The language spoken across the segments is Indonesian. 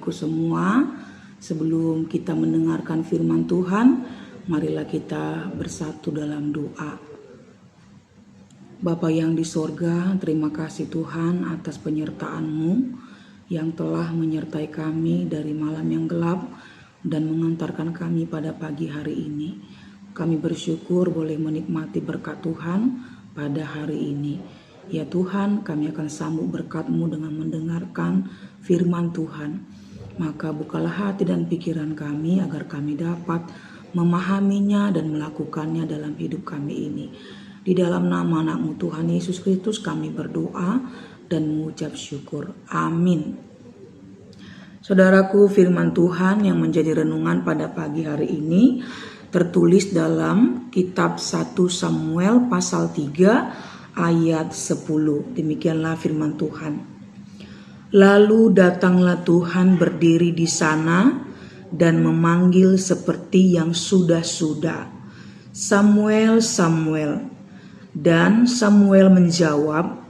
saudaraku semua, sebelum kita mendengarkan firman Tuhan, marilah kita bersatu dalam doa. Bapa yang di sorga, terima kasih Tuhan atas penyertaan-Mu yang telah menyertai kami dari malam yang gelap dan mengantarkan kami pada pagi hari ini. Kami bersyukur boleh menikmati berkat Tuhan pada hari ini. Ya Tuhan, kami akan sambut berkat-Mu dengan mendengarkan firman Tuhan. Maka bukalah hati dan pikiran kami agar kami dapat memahaminya dan melakukannya dalam hidup kami ini. Di dalam nama anak-Mu Tuhan Yesus Kristus kami berdoa dan mengucap syukur. Amin. Saudaraku, firman Tuhan yang menjadi renungan pada pagi hari ini tertulis dalam kitab 1 Samuel pasal 3 ayat 10. Demikianlah firman Tuhan. Lalu datanglah Tuhan berdiri di sana dan memanggil seperti yang sudah-sudah, Samuel, Samuel. Dan Samuel menjawab,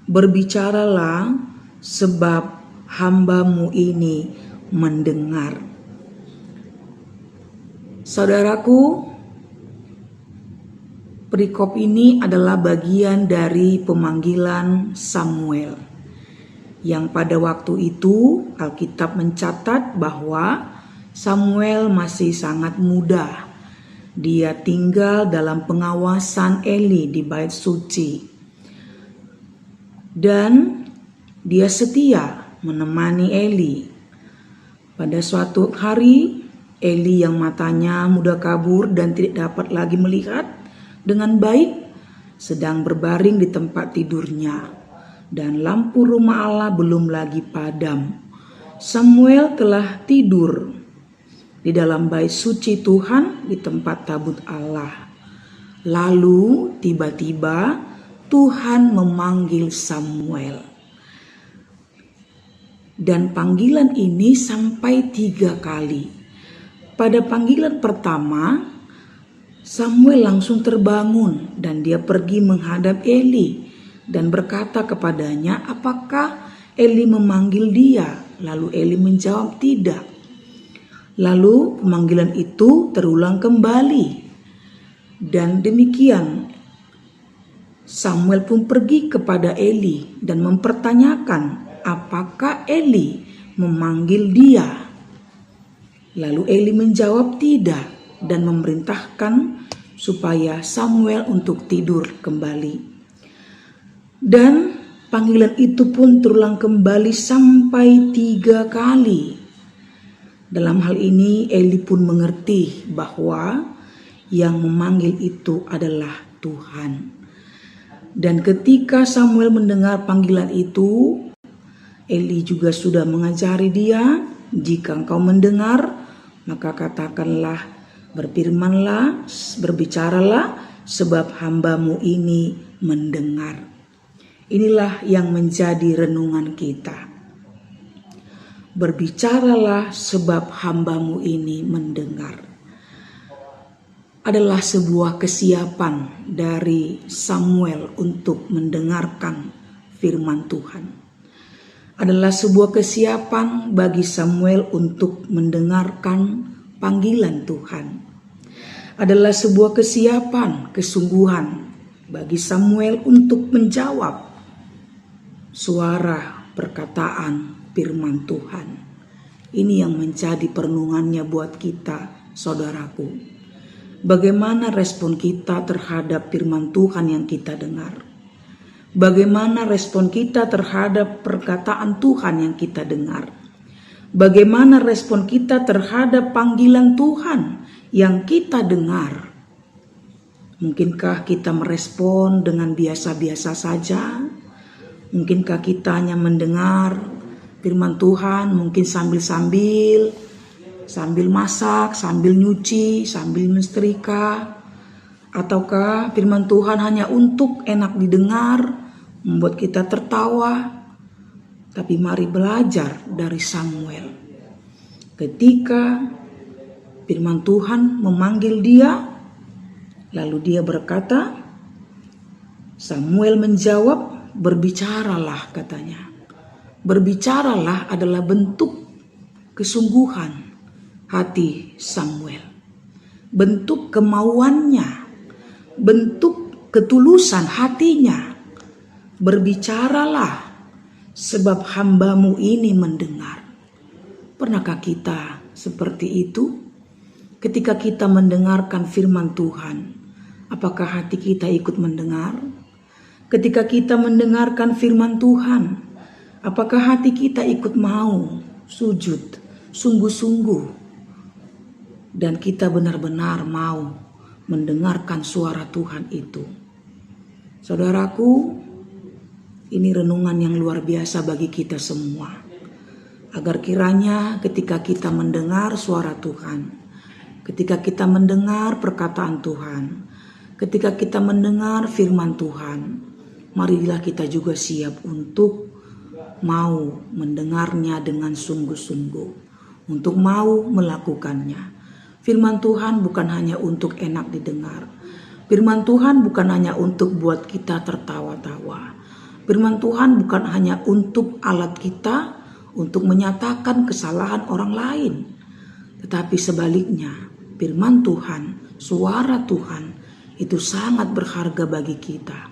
berbicaralah sebab hamba-Mu ini mendengar. Saudaraku, perikop ini adalah bagian dari pemanggilan Samuel, yang pada waktu itu Alkitab mencatat bahwa Samuel masih sangat muda. Dia tinggal dalam pengawasan Eli di bait suci, dan dia setia menemani Eli. Pada suatu hari, Eli yang matanya mudah kabur dan tidak dapat lagi melihat dengan baik sedang berbaring di tempat tidurnya, dan lampu rumah Allah belum lagi padam. Samuel telah tidur di dalam bait suci Tuhan di tempat tabut Allah. Lalu tiba-tiba Tuhan memanggil Samuel. Dan panggilan ini sampai 3 kali. Pada panggilan pertama, Samuel langsung terbangun dan dia pergi menghadap Eli dan berkata kepadanya, apakah Eli memanggil dia? Lalu Eli menjawab, tidak. Lalu pemanggilan itu terulang kembali. Dan demikian Samuel pun pergi kepada Eli dan mempertanyakan apakah Eli memanggil dia. Lalu Eli menjawab tidak dan memerintahkan supaya Samuel untuk tidur kembali. Dan panggilan itu pun terulang kembali sampai 3 kali. Dalam hal ini Eli pun mengerti bahwa yang memanggil itu adalah Tuhan. Dan ketika Samuel mendengar panggilan itu, Eli juga sudah mengajari dia, jika engkau mendengar, maka katakanlah, berfirmanlah, berbicaralah, sebab hamba-Mu ini mendengar. Inilah yang menjadi renungan kita. Berbicaralah sebab hamba-Mu ini mendengar. Adalah sebuah kesiapan dari Samuel untuk mendengarkan firman Tuhan. Adalah sebuah kesiapan bagi Samuel untuk mendengarkan panggilan Tuhan. Adalah sebuah kesiapan, kesungguhan bagi Samuel untuk menjawab suara perkataan firman Tuhan. Ini yang menjadi perenungannya buat kita, saudaraku. Bagaimana respon kita terhadap firman Tuhan yang kita dengar? Bagaimana respon kita terhadap perkataan Tuhan yang kita dengar? Bagaimana respon kita terhadap panggilan Tuhan yang kita dengar? Mungkinkah kita merespon dengan biasa-biasa saja? Mungkinkah kita hanya mendengar firman Tuhan mungkin sambil masak, sambil nyuci, sambil mensetrika? Ataukah firman Tuhan hanya untuk enak didengar, membuat kita tertawa? Tapi mari belajar dari Samuel. Ketika firman Tuhan memanggil dia, lalu dia berkata, Samuel menjawab, berbicaralah katanya. Berbicaralah adalah bentuk kesungguhan hati Samuel, bentuk kemauannya, bentuk ketulusan hatinya. Berbicaralah, sebab hambamu ini mendengar. Pernahkah kita seperti itu? Ketika kita mendengarkan firman Tuhan, apakah hati kita ikut mendengar? Ketika kita mendengarkan firman Tuhan, apakah hati kita ikut mau sujud sungguh-sungguh? Dan kita benar-benar mau mendengarkan suara Tuhan itu. Saudaraku, ini renungan yang luar biasa bagi kita semua. Agar kiranya ketika kita mendengar suara Tuhan, ketika kita mendengar perkataan Tuhan, ketika kita mendengar firman Tuhan, marilah kita juga siap untuk mau mendengarnya dengan sungguh-sungguh, untuk mau melakukannya. Firman Tuhan bukan hanya untuk enak didengar. Firman Tuhan bukan hanya untuk buat kita tertawa-tawa. Firman Tuhan bukan hanya untuk alat kita untuk menyatakan kesalahan orang lain. Tetapi sebaliknya, firman Tuhan, suara Tuhan itu sangat berharga bagi kita.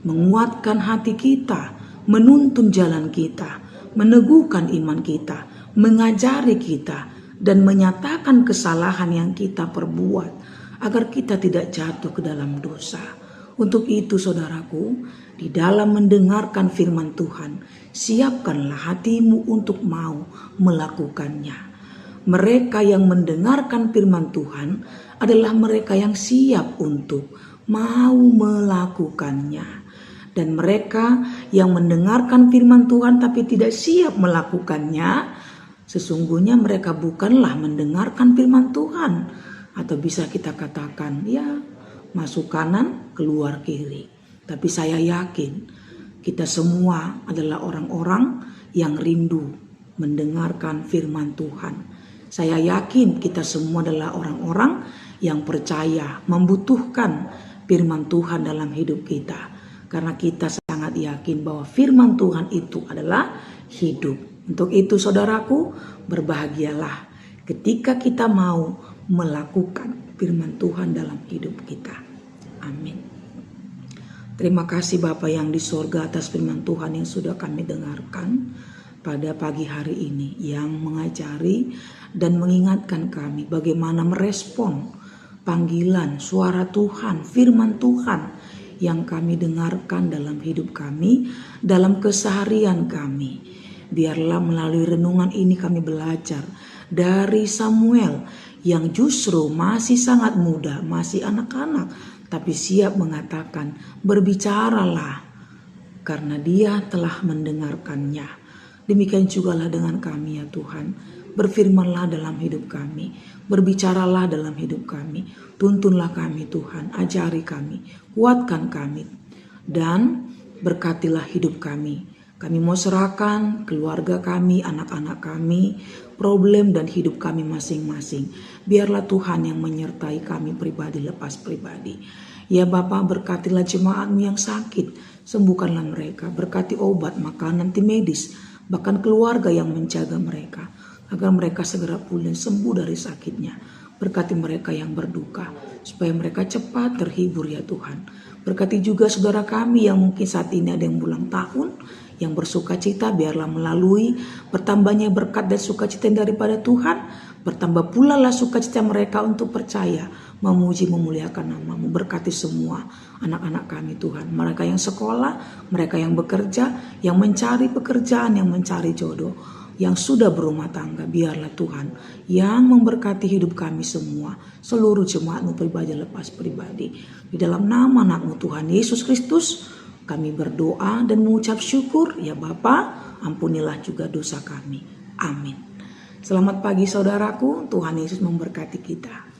Menguatkan hati kita, menuntun jalan kita, meneguhkan iman kita, mengajari kita, dan menyatakan kesalahan yang kita perbuat agar kita tidak jatuh ke dalam dosa. Untuk itu saudaraku, di dalam mendengarkan firman Tuhan, siapkanlah hatimu untuk mau melakukannya. Mereka yang mendengarkan firman Tuhan adalah mereka yang siap untuk mau melakukannya. Dan mereka yang mendengarkan firman Tuhan tapi tidak siap melakukannya, sesungguhnya mereka bukanlah mendengarkan firman Tuhan. Atau bisa kita katakan, ya masuk kanan, keluar kiri. Tapi saya yakin kita semua adalah orang-orang yang rindu mendengarkan firman Tuhan. Saya yakin kita semua adalah orang-orang yang percaya, membutuhkan firman Tuhan dalam hidup kita. Karena kita sangat yakin bahwa firman Tuhan itu adalah hidup. Untuk itu saudaraku, berbahagialah ketika kita mau melakukan firman Tuhan dalam hidup kita. Amin. Terima kasih Bapa yang di sorga atas firman Tuhan yang sudah kami dengarkan pada pagi hari ini, yang mengajari dan mengingatkan kami bagaimana merespon panggilan suara Tuhan, firman Tuhan yang kami dengarkan dalam hidup kami, dalam keseharian kami. Biarlah melalui renungan ini kami belajar dari Samuel yang justru masih sangat muda, masih anak-anak, tapi siap mengatakan, berbicaralah karena dia telah mendengarkannya. Demikian jugalah dengan kami ya Tuhan. Berfirmanlah dalam hidup kami, berbicaralah dalam hidup kami, tuntunlah kami Tuhan, ajari kami, kuatkan kami, dan berkatilah hidup kami. Kami mau serahkan keluarga kami, anak-anak kami, problem dan hidup kami masing-masing. Biarlah Tuhan yang menyertai kami pribadi lepas pribadi. Ya Bapa, berkatilah jemaat-Mu yang sakit, sembuhkanlah mereka. Berkati obat, makanan, tim medis, bahkan keluarga yang menjaga mereka, agar mereka segera pulih sembuh dari sakitnya. Berkati mereka yang berduka, supaya mereka cepat terhibur ya Tuhan. Berkati juga saudara kami yang mungkin saat ini ada yang ulang tahun, yang bersuka cita, biarlah melalui bertambahnya berkat dan sukacita daripada Tuhan, bertambah pula lah sukacita mereka untuk percaya, memuji, memuliakan nama-Mu. Berkati semua anak-anak kami Tuhan, mereka yang sekolah, mereka yang bekerja, yang mencari pekerjaan, yang mencari jodoh, yang sudah berumah tangga. Biarlah Tuhan yang memberkati hidup kami semua, seluruh jemaat-Mu pribadi lepas pribadi. Di dalam nama anak-Mu Tuhan Yesus Kristus kami berdoa dan mengucap syukur ya Bapa, ampunilah juga dosa kami. Amin. Selamat pagi saudaraku, Tuhan Yesus memberkati kita.